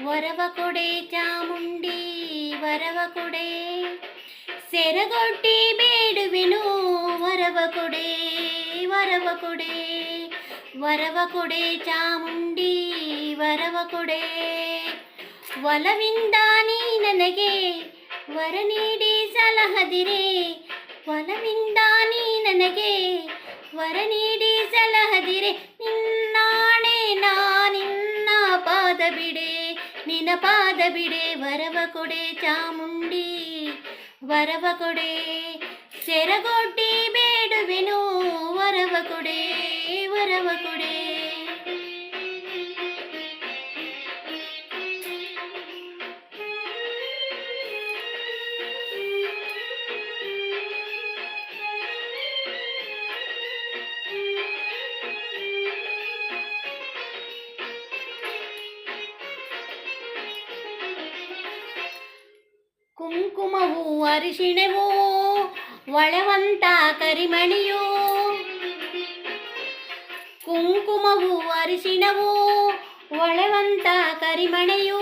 ವರವ ಕೊಡೆ ಚಾಮುಂಡಿ ವರವ ಕೊಡೆ, ಸೆರಗೊಡ್ಡಿ ಬೇಡುವೆನು ವರವ ಕೊಡೆ ವರವ ಕೊಡೆ, ವರವ ಕೊಡೆ ಚಾಮುಂಡಿ ವರವ ಕೊಡೆ. ಒಲವಿಂದ ನೀ ನನಗೆ ವರ ನೀಡಿ ಸಲಹದಿರೆ, ಒಲವಿಂದ ನೀ ನನಗೆ ವರ ನೀಡಿ ಸಲಹದಿರೆ, ನಿನ್ನಾಣೆ ನಿನ್ನ ಪಾದ ಬಿಡೆ, ನಿನ್ನ ಪಾದ ಬಿಡೆ. ವರವ ಕೊಡೆ ಚಾಮುಂಡಿ ವರವ ಕೊಡೆ, ಸೆರಗೊಡ್ಡಿ ಬೇಡುವೆನು ವರವ ಕೊಡೆ ವರವ ಕೊಡೆ. ಕುಂಕುಮವು ಅರಿಶಿಣವು ಒಳವಂತ ಕರಿಮಣಿಯು, ಕುಂಕುಮವು ಅರಿಶಿಣವು ಒಳವಂತ ಕರಿಮಣಿಯು,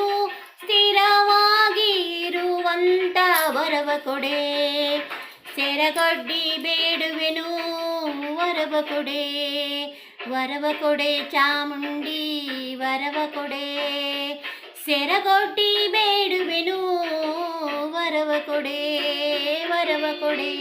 ಸ್ಥಿರವಾಗಿ ಇರುವಂತ ವರವ ಕೊಡೆ, ಸೆರಗೊಡ್ಡಿ ಬೇಡುವೆನು ವರವ ಕೊಡೆ, ವರವ ಕೊಡೆ ಚಾಮುಂಡಿ ವರವ ಕೊಡೆ, ಸೆರಗೊಡ್ಡಿ ಬೇಡುವೆನು ವರವ ಕೊಡೆ ವರವ ಕೊಡೆ.